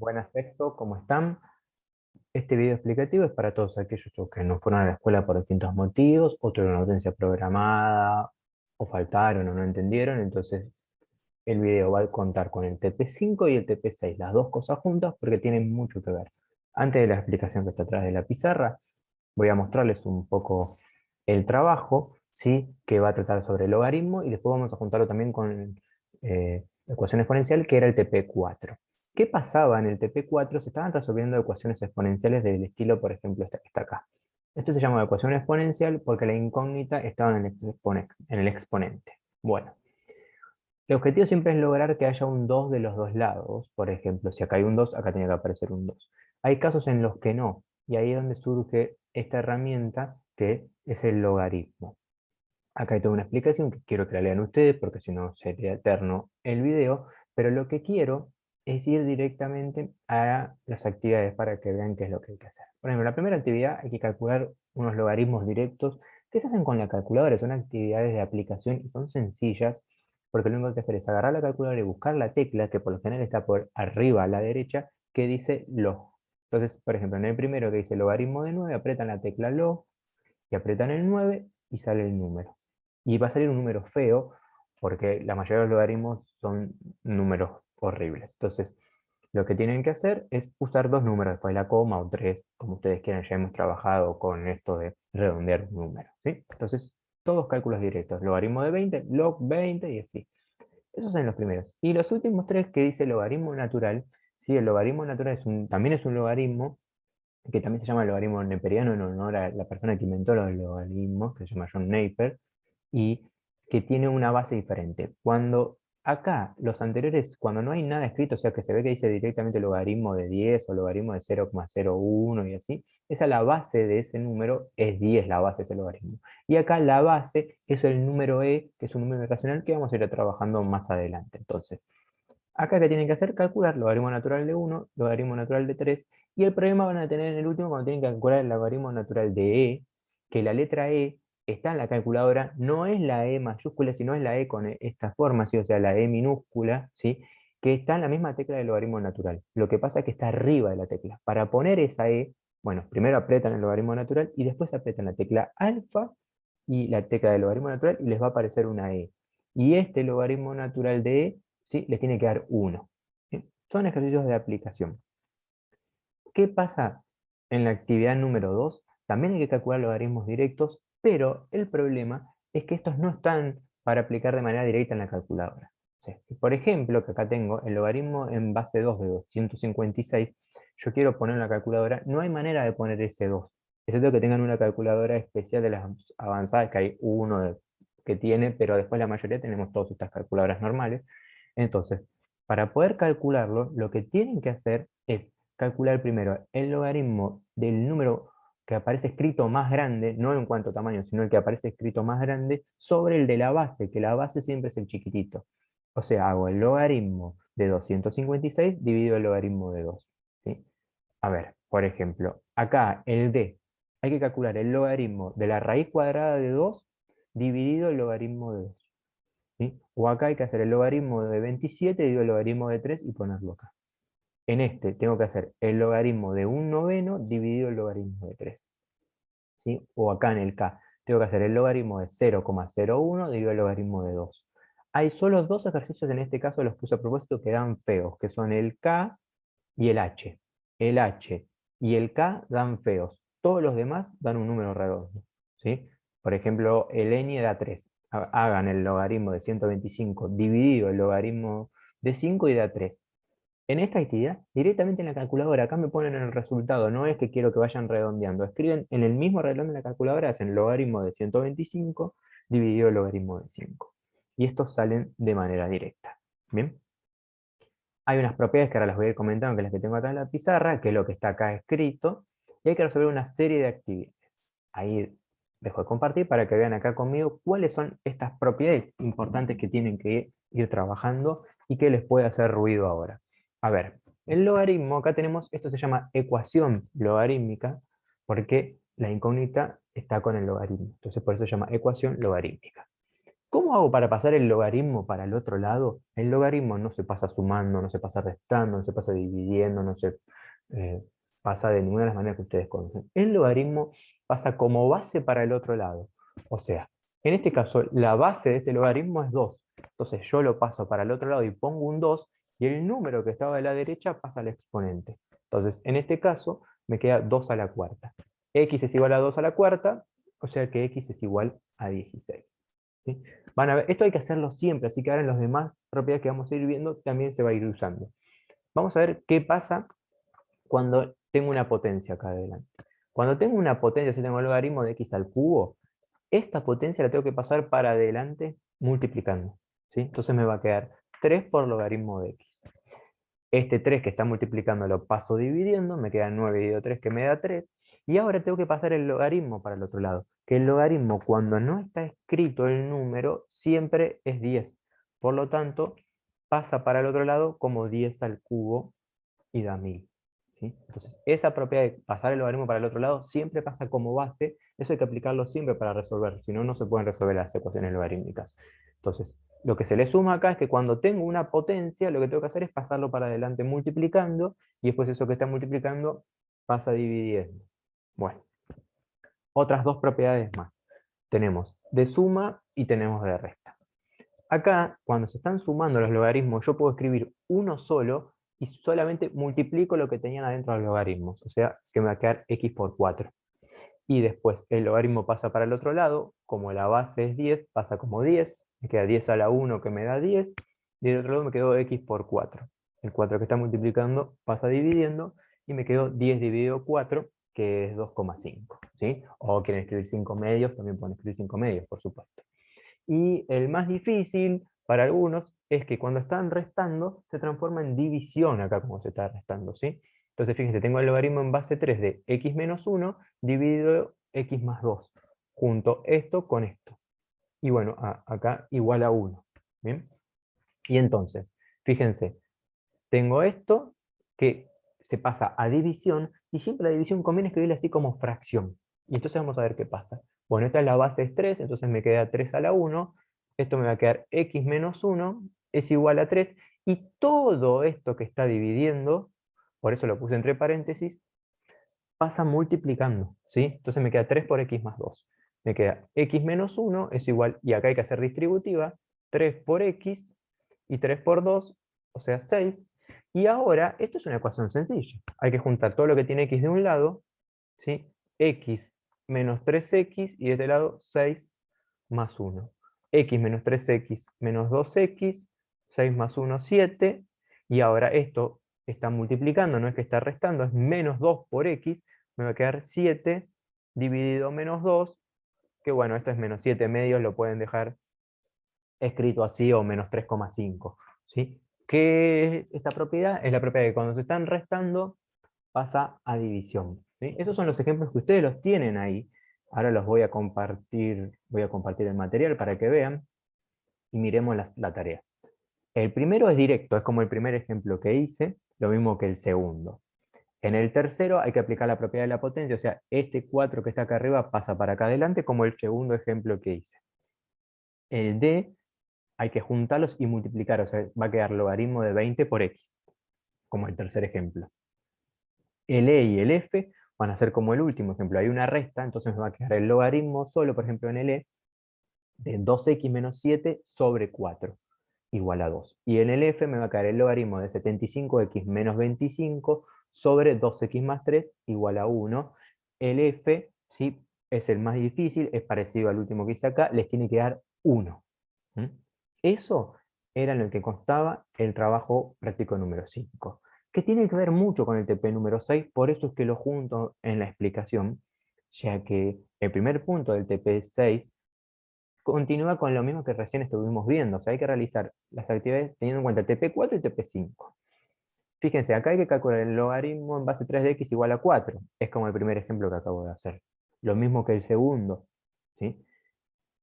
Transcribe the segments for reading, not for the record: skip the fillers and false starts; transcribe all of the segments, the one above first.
Buenas, Sexto, ¿cómo están? Este video explicativo es para todos aquellos que no fueron a la escuela por distintos motivos, o tuvieron una ausencia programada, o faltaron o no entendieron. Entonces, el video va a contar con el TP5 y el TP6, las dos cosas juntas, porque tienen mucho que ver. Antes de la explicación que está atrás de la pizarra, voy a mostrarles un poco el trabajo, ¿sí? Que va a tratar sobre el logaritmo, y después vamos a juntarlo también con ecuación exponencial, que era el TP4. ¿Qué pasaba en el TP4? Se estaban resolviendo ecuaciones exponenciales del estilo, por ejemplo, esta que está acá. Esto se llama ecuación exponencial porque la incógnita estaba en el exponente. Bueno, el objetivo siempre es lograr que haya un 2 de los dos lados. Por ejemplo, si acá hay un 2, acá tiene que aparecer un 2. Hay casos en los que no, y ahí es donde surge esta herramienta que es el logaritmo. Acá hay toda una explicación que quiero que la lean ustedes porque si no sería eterno el video, pero lo que quiero es ir directamente a las actividades para que vean qué es lo que hay que hacer. Por ejemplo, la primera actividad hay que calcular unos logaritmos directos que se hacen con la calculadora. Son actividades de aplicación y son sencillas porque lo único que hay que hacer es agarrar la calculadora y buscar la tecla que por lo general está por arriba a la derecha que dice log. Entonces, por ejemplo, en el primero que dice logaritmo de 9, apretan la tecla log y apretan el 9 y sale el número. Y va a salir un número feo, porque la mayoría de los logaritmos son números horribles. Entonces, lo que tienen que hacer es usar dos números, después la coma o tres, como ustedes quieran. Ya hemos trabajado con esto de redondear un número, ¿sí? Entonces, todos cálculos directos, logaritmo de 20, log 20 y así. Esos son los primeros. Y los últimos tres que dice logaritmo natural, ¿sí? El logaritmo natural también es un logaritmo, que también se llama logaritmo neperiano en honor a la persona que inventó los logaritmos, que se llama John Napier, y que tiene una base diferente. Cuando acá, los anteriores, cuando no hay nada escrito, o sea que se ve que dice directamente logaritmo de 10 o logaritmo de 0,01 y así, esa la base de ese número es 10, la base de ese logaritmo. Y acá la base es el número e, que es un número irracional que vamos a ir trabajando más adelante. Entonces, acá que tienen que hacer, calcular logaritmo natural de 1, logaritmo natural de 3, y el problema van a tener en el último cuando tienen que calcular el logaritmo natural de e, que la letra e está en la calculadora, no es la e mayúscula, sino es la e con esta forma, ¿sí? O sea, la e minúscula, ¿sí? Que está en la misma tecla del logaritmo natural. Lo que pasa es que está arriba de la tecla. Para poner esa e, bueno, primero apretan el logaritmo natural y después apretan la tecla alfa y la tecla del logaritmo natural y les va a aparecer una e. Y este logaritmo natural de e, ¿sí? Les tiene que dar 1. ¿Sí? Son ejercicios de aplicación. ¿Qué pasa en la actividad número 2? También hay que calcular logaritmos directos, pero el problema es que estos no están para aplicar de manera directa en la calculadora. O sea, si por ejemplo, que acá tengo el logaritmo en base 2 de 256, yo quiero poner en la calculadora, no hay manera de poner ese 2, excepto que tengan una calculadora especial de las avanzadas, que hay uno que tiene, pero después la mayoría tenemos todas estas calculadoras normales. Entonces, para poder calcularlo, lo que tienen que hacer es calcular primero el logaritmo del número que aparece escrito más grande, no en cuanto a tamaño, sino el que aparece escrito más grande, sobre el de la base, que la base siempre es el chiquitito. O sea, hago el logaritmo de 256 dividido el logaritmo de 2. ¿Sí? A ver, por ejemplo, acá el d, hay que calcular el logaritmo de la raíz cuadrada de 2 dividido el logaritmo de 2. ¿Sí? O acá hay que hacer el logaritmo de 27 dividido el logaritmo de 3 y ponerlo acá. En este tengo que hacer el logaritmo de un noveno dividido el logaritmo de 3. ¿Sí? O acá en el K, tengo que hacer el logaritmo de 0,01 dividido el logaritmo de 2. Hay solo dos ejercicios, en este caso los puse a propósito, que dan feos, que son el K y el H. El H y el K dan feos. Todos los demás dan un número redondo. ¿Sí? Por ejemplo, el N da 3. Hagan el logaritmo de 125 dividido el logaritmo de 5 y da 3. En esta actividad, directamente en la calculadora, acá me ponen el resultado, no es que quiero que vayan redondeando, escriben en el mismo renglón de la calculadora, hacen logaritmo de 125 dividido el logaritmo de 5. Y estos salen de manera directa. Bien, hay unas propiedades que ahora las voy a ir comentando, que las que tengo acá en la pizarra, que es lo que está acá escrito, y hay que resolver una serie de actividades. Ahí dejo de compartir para que vean acá conmigo cuáles son estas propiedades importantes que tienen que ir trabajando y que les puede hacer ruido ahora. A ver, el logaritmo, acá tenemos, esto se llama ecuación logarítmica, porque la incógnita está con el logaritmo. Entonces por eso se llama ecuación logarítmica. ¿Cómo hago para pasar el logaritmo para el otro lado? El logaritmo no se pasa sumando, no se pasa restando, no se pasa dividiendo, no se eh, pasa de ninguna de las maneras que ustedes conocen. El logaritmo pasa como base para el otro lado. O sea, en este caso, la base de este logaritmo es 2. Entonces yo lo paso para el otro lado y pongo un 2, y el número que estaba de la derecha pasa al exponente. Entonces, en este caso, me queda 2 a la cuarta. X es igual a 2 a la cuarta, o sea que X es igual a 16. ¿Sí? Van a ver, esto hay que hacerlo siempre, así que ahora en las demás propiedades que vamos a ir viendo también se va a ir usando. Vamos a ver qué pasa cuando tengo una potencia acá adelante. Cuando tengo una potencia, si tengo el logaritmo de x al cubo, esta potencia la tengo que pasar para adelante multiplicando. ¿Sí? Entonces me va a quedar 3 por logaritmo de x. Este 3 que está multiplicando lo paso dividiendo, me queda 9 dividido 3 que me da 3. Y ahora tengo que pasar el logaritmo para el otro lado. Que el logaritmo, cuando no está escrito el número, siempre es 10. Por lo tanto, pasa para el otro lado como 10 al cubo y da 1000. ¿Sí? Entonces, esa propiedad de pasar el logaritmo para el otro lado siempre pasa como base. Eso hay que aplicarlo siempre para resolver. Si no, no se pueden resolver las ecuaciones logarítmicas. Entonces, lo que se le suma acá es que cuando tengo una potencia, lo que tengo que hacer es pasarlo para adelante multiplicando, y después eso que está multiplicando pasa dividiendo. Bueno, otras dos propiedades más. Tenemos de suma y tenemos de resta. Acá, cuando se están sumando los logaritmos, yo puedo escribir uno solo y solamente multiplico lo que tenían adentro de los logaritmos. O sea, que me va a quedar x por 4. Y después el logaritmo pasa para el otro lado, como la base es 10, pasa como 10, me queda 10 a la 1 que me da 10, y del otro lado me quedó x por 4. El 4 que está multiplicando pasa dividiendo, y me quedó 10 dividido 4, que es 2,5. ¿Sí? O quieren escribir 5 medios, también pueden escribir 5 medios, por supuesto. Y el más difícil para algunos es que cuando están restando se transforma en división acá como se está restando, ¿sí? Entonces fíjense, tengo el logaritmo en base 3 de x menos 1 dividido x más 2. Junto esto con esto. Y bueno, acá igual a 1. ¿Bien? Y entonces, fíjense, tengo esto que se pasa a división, y siempre la división conviene escribirla así como fracción. Y entonces vamos a ver qué pasa. Bueno, esta es la base es 3, entonces me queda 3 a la 1. Esto me va a quedar x menos 1 es igual a 3. Y todo esto que está dividiendo, por eso lo puse entre paréntesis, pasa multiplicando. ¿Sí? Entonces me queda 3 por x más 2. Me queda x menos 1 es igual, y acá hay que hacer distributiva, 3 por x, y 3 por 2, o sea 6. Y ahora, esto es una ecuación sencilla. Hay que juntar todo lo que tiene x de un lado, ¿sí? X menos 3x, y de este lado 6 más 1. X menos 3x menos 2x, 6 más 1, 7. Y ahora esto está multiplicando, no es que está restando, es menos 2 por x, me va a quedar 7 dividido menos 2, que bueno, esto es menos 7 medios, lo pueden dejar escrito así, o menos 3,5. ¿Sí? ¿Qué es esta propiedad? Es la propiedad de que cuando se están restando pasa a división. ¿Sí? Esos son los ejemplos que ustedes los tienen ahí. Ahora los voy a compartir el material para que vean y miremos la tarea. El primero es directo, es como el primer ejemplo que hice, lo mismo que el segundo. En el tercero hay que aplicar la propiedad de la potencia, o sea, este 4 que está acá arriba pasa para acá adelante, como el segundo ejemplo que hice. El D hay que juntarlos y multiplicar, o sea, va a quedar logaritmo de 20 por x, como el tercer ejemplo. El E y el F van a ser como el último ejemplo, hay una resta, entonces me va a quedar el logaritmo solo, por ejemplo en el E, de 2x menos 7 sobre 4, igual a 2. Y en el F me va a quedar el logaritmo de 75x menos 25 sobre 2x más 3, igual a 1. El F, ¿sí? Es el más difícil, es parecido al último que hice acá, les tiene que dar 1. ¿Mm? Eso era en lo que constaba el trabajo práctico número 5, que tiene que ver mucho con el TP número 6, por eso es que lo junto en la explicación, ya que el primer punto del TP 6 continúa con lo mismo que recién estuvimos viendo, o sea, hay que realizar las actividades teniendo en cuenta TP4 y TP5. Fíjense, acá hay que calcular el logaritmo en base 3 de x igual a 4, es como el primer ejemplo que acabo de hacer. Lo mismo que el segundo, ¿sí?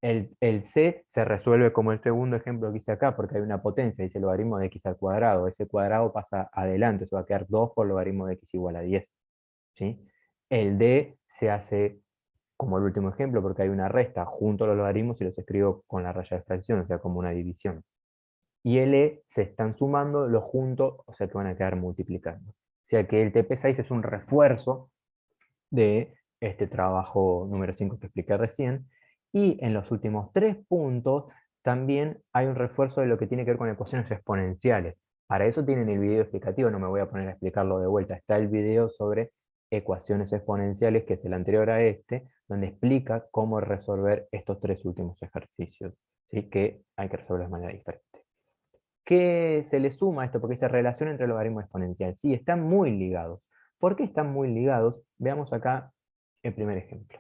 El C se resuelve como el segundo ejemplo que hice acá, porque hay una potencia, dice el logaritmo de x al cuadrado. Ese cuadrado pasa adelante, eso va a quedar 2 por logaritmo de x igual a 10. ¿Sí? El D se hace como el último ejemplo, porque hay una resta junto a los logaritmos y los escribo con la raya de fracción, o sea, como una división. Y el e se están sumando, los juntos, o sea que van a quedar multiplicando. O sea que el TP6 es un refuerzo de este trabajo número 5 que expliqué recién. Y en los últimos 3 puntos también hay un refuerzo de lo que tiene que ver con ecuaciones exponenciales. Para eso tienen el video explicativo, no me voy a poner a explicarlo de vuelta. Está el video sobre ecuaciones exponenciales, que es el anterior a este, donde explica cómo resolver estos 3 últimos ejercicios, ¿sí? Que hay que resolver de manera diferente. ¿Qué se le suma a esto? Porque se relaciona entre logaritmo exponencial. Sí, están muy ligados. ¿Por qué están muy ligados? Veamos acá el primer ejemplo.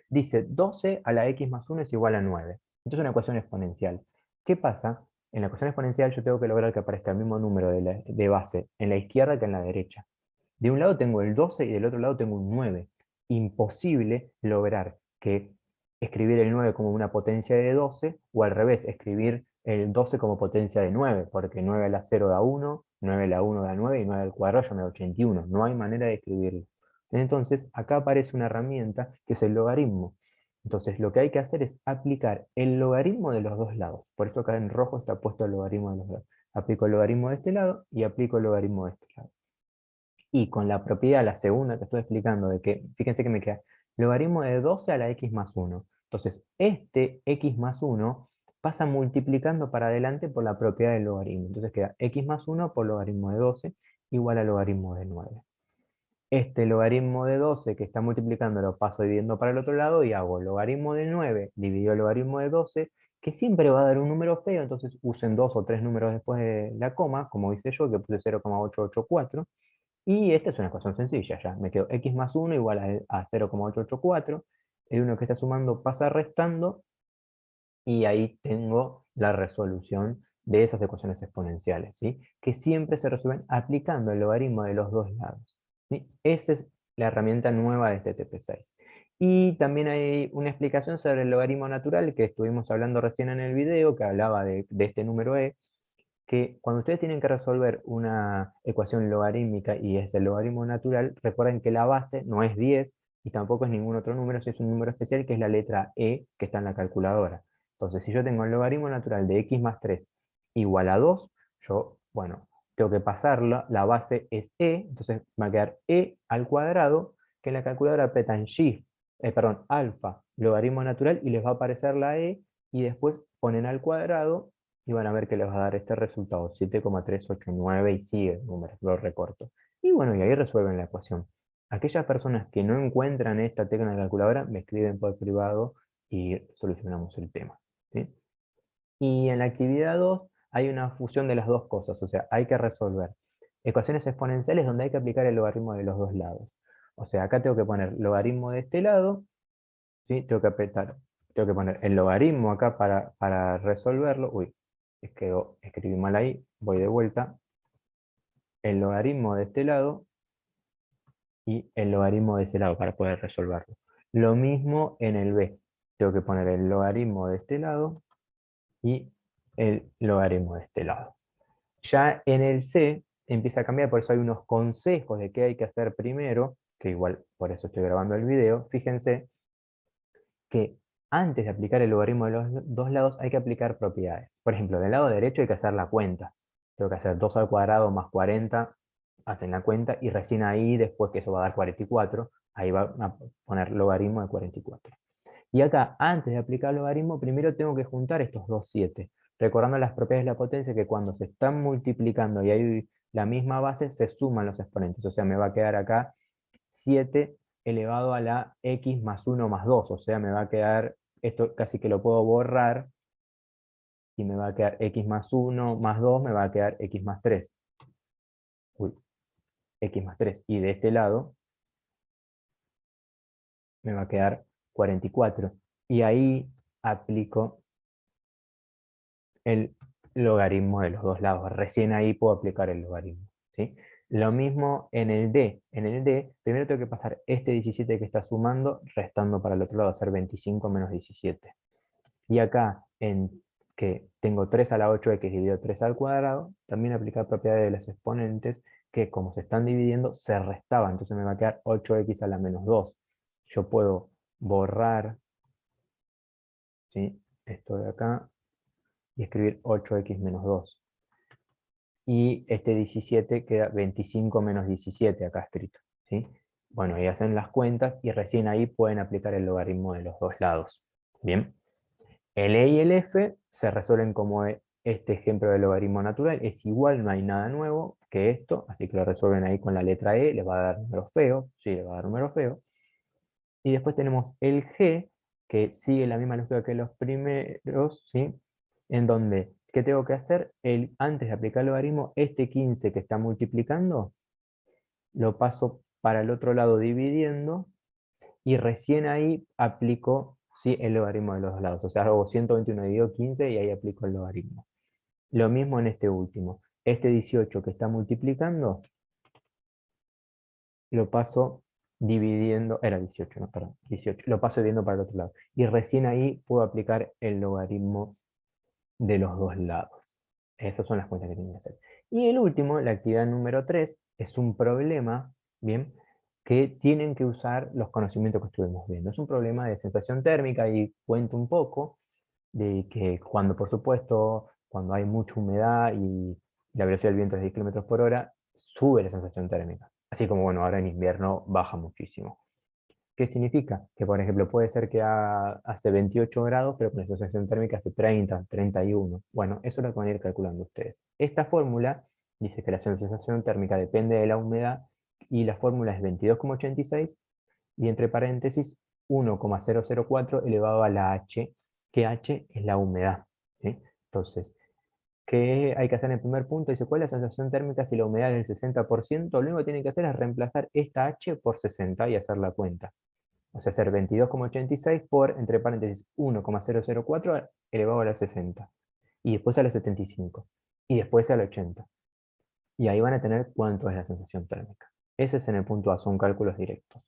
Dice 12 a la x más 1 es igual a 9. Esto es una ecuación exponencial. ¿Qué pasa? En la ecuación exponencial yo tengo que lograr que aparezca el mismo número de base en la izquierda que en la derecha. De un lado tengo el 12 y del otro lado tengo un 9. Imposible lograr que escribir el 9 como una potencia de 12, o al revés, escribir el 12 como potencia de 9, porque 9 a la 0 da 1, 9 a la 1 da 9, y 9 al cuadrado ya me da 81. No hay manera de escribirlo. Entonces, acá aparece una herramienta que es el logaritmo. Entonces, lo que hay que hacer es aplicar el logaritmo de los dos lados. Por eso acá en rojo está puesto el logaritmo de los dos. Aplico el logaritmo de este lado y aplico el logaritmo de este lado. Y con la propiedad, la segunda que estoy explicando, de que, fíjense que me queda logaritmo de 12 a la x más 1. Entonces, este x más 1 pasa multiplicando para adelante por la propiedad del logaritmo. Entonces queda x más 1 por logaritmo de 12 igual a logaritmo de 9. Este logaritmo de 12 que está multiplicando lo paso dividiendo para el otro lado y hago logaritmo de 9 dividido logaritmo de 12, que siempre va a dar un número feo, entonces usen 2 o 3 números después de la coma, como hice yo, que puse 0,884. Y esta es una ecuación sencilla ya. Me quedo x más 1 igual a 0,884. El 1 que está sumando pasa restando. Y ahí tengo la resolución de esas ecuaciones exponenciales, ¿sí? Que siempre se resuelven aplicando el logaritmo de los dos lados, ¿sí? Esa es la herramienta nueva de este TP6. Y también hay una explicación sobre el logaritmo natural que estuvimos hablando recién en el video, que hablaba de este número e, que cuando ustedes tienen que resolver una ecuación logarítmica y es el logaritmo natural, recuerden que la base no es 10 y tampoco es ningún otro número, es un número especial que es la letra e que está en la calculadora. Entonces, si yo tengo el logaritmo natural de x más 3 igual a 2, yo, bueno, tengo que pasarla, la base es e, entonces me va a quedar e al cuadrado, que en la calculadora apretan shift, perdón, alfa, logaritmo natural, y les va a aparecer la e, y después ponen al cuadrado y van a ver que les va a dar este resultado, 7,389, y sigue el número, lo recorto. Y bueno, y ahí resuelven la ecuación. Aquellas personas que no encuentran esta tecla en la calculadora, me escriben por privado y solucionamos el tema, ¿sí? Y en la actividad 2 hay una fusión de las dos cosas, o sea, hay que resolver ecuaciones exponenciales donde hay que aplicar el logaritmo de los dos lados. O sea, acá tengo que poner logaritmo de este lado, ¿sí? Tengo que poner el logaritmo acá para resolverlo. Uy, es que escribí mal ahí, voy de vuelta. El logaritmo de este lado y el logaritmo de ese lado para poder resolverlo. Lo mismo en el B. Tengo que poner el logaritmo de este lado y el logaritmo de este lado. Ya en el C empieza a cambiar, por eso hay unos consejos de qué hay que hacer primero, que igual por eso estoy grabando el video. Fíjense que antes de aplicar el logaritmo de los dos lados hay que aplicar propiedades. Por ejemplo, del lado derecho hay que hacer la cuenta. Tengo que hacer 2 al cuadrado más 40, hacen la cuenta, y recién ahí, después que eso va a dar 44, ahí va a poner logaritmo de 44. Y acá, antes de aplicar el logaritmo, primero tengo que juntar estos dos 7, recordando las propiedades de la potencia, que cuando se están multiplicando y hay la misma base, se suman los exponentes. O sea, me va a quedar acá 7 elevado a la x más 1 más 2. O sea, me va a quedar, esto casi que lo puedo borrar, y me va a quedar x más 1 más 2, me va a quedar x más 3. Uy, x más 3. Y de este lado me va a quedar 44. Y ahí aplico el logaritmo de los dos lados. Recién ahí puedo aplicar el logaritmo, ¿sí? Lo mismo en el D. En el D, primero tengo que pasar este 17 que está sumando, restando para el otro lado, hacer 25 menos 17. Y acá, en que tengo 3 a la 8x dividido 3 al cuadrado, también aplicar propiedades de los exponentes, que como se están dividiendo, se restaban. Entonces me va a quedar 8x a la menos 2. Yo puedo borrar, ¿sí?, esto de acá y escribir 8x menos 2. Y este 17 queda 25 menos 17 acá escrito, ¿sí? Bueno, y hacen las cuentas y recién ahí pueden aplicar el logaritmo de los dos lados. Bien, el E y el F se resuelven como este ejemplo de logaritmo natural, es igual, no hay nada nuevo que esto, así que lo resuelven ahí con la letra E, les va a dar números feos, sí, les va a dar números feos. Y después tenemos el G, que sigue la misma lógica que los primeros, ¿sí? En donde, ¿qué tengo que hacer? Antes de aplicar el logaritmo, este 15 que está multiplicando, lo paso para el otro lado dividiendo, y recién ahí aplico, ¿sí?, el logaritmo de los dos lados. O sea, hago 121 dividido 15 y ahí aplico el logaritmo. Lo mismo en este último. Este 18 que está multiplicando, lo paso dividiendo, era 18, no, perdón, 18, lo paso dividiendo para el otro lado. Y recién ahí puedo aplicar el logaritmo de los dos lados. Esas son las cuentas que tienen que hacer. Y el último, la actividad número 3, es un problema, ¿bien?, que tienen que usar los conocimientos que estuvimos viendo. Es un problema de sensación térmica y cuento un poco de que cuando, por supuesto, cuando hay mucha humedad y la velocidad del viento es de 10 kilómetros por hora, sube la sensación térmica. Así como, bueno, ahora en invierno baja muchísimo. ¿Qué significa? Que, por ejemplo, puede ser que hace 28 grados, pero con la sensación térmica hace 30, 31. Bueno, eso es lo que van a ir calculando ustedes. Esta fórmula dice que la sensación térmica depende de la humedad y la fórmula es 22,86 y entre paréntesis 1,004 elevado a la h, que h es la humedad, ¿sí? Entonces, ¿qué hay que hacer en el primer punto? Dice, ¿cuál es la sensación térmica si la humedad es del 60%? Lo único que tienen que hacer es reemplazar esta h por 60 y hacer la cuenta. O sea, hacer 22,86 por, entre paréntesis, 1,004 elevado a la 60. Y después a la 75. Y después a la 80. Y ahí van a tener cuánto es la sensación térmica. Ese es en el punto A, son cálculos directos.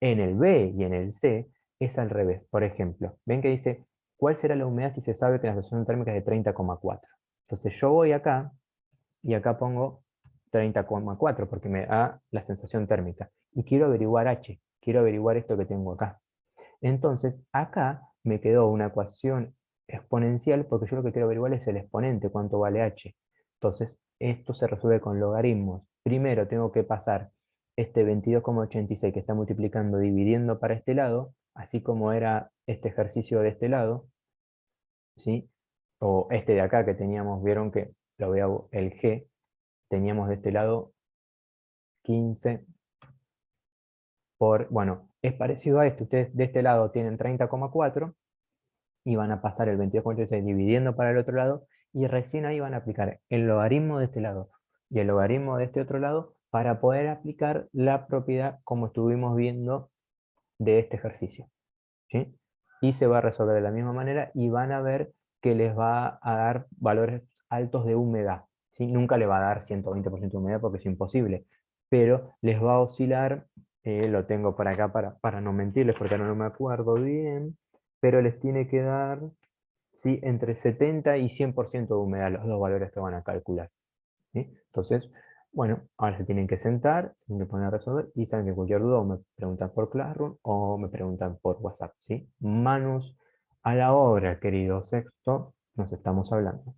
En el B y en el C es al revés. Por ejemplo, ven que dice, ¿cuál será la humedad si se sabe que la sensación térmica es de 30,4? Entonces yo voy acá y acá pongo 30,4 porque me da la sensación térmica. Y quiero averiguar H, quiero averiguar esto que tengo acá. Entonces acá me quedó una ecuación exponencial porque yo lo que quiero averiguar es el exponente, cuánto vale H. Entonces esto se resuelve con logaritmos. Primero tengo que pasar este 22,86 que está multiplicando dividiendo para este lado, así como era este ejercicio de este lado, ¿sí? O este de acá que teníamos, vieron que lo veo el G, teníamos de este lado 15 por, bueno, es parecido a esto, ustedes de este lado tienen 30,4 y van a pasar el 22,86 dividiendo para el otro lado y recién ahí van a aplicar el logaritmo de este lado y el logaritmo de este otro lado para poder aplicar la propiedad como estuvimos viendo de este ejercicio, ¿sí? Y se va a resolver de la misma manera y van a ver que les va a dar valores altos de humedad, ¿sí? Nunca le va a dar 120% de humedad porque es imposible, pero les va a oscilar, lo tengo por acá para no mentirles porque ahora no me acuerdo bien, pero les tiene que dar, ¿sí?, entre 70 y 100% de humedad, los dos valores que van a calcular, ¿sí? Entonces, bueno, ahora se tienen que sentar, se tienen que poner a resolver y saben que cualquier duda o me preguntan por Classroom o me preguntan por WhatsApp, ¿sí? Manos a la obra, querido Sexto, nos estamos hablando.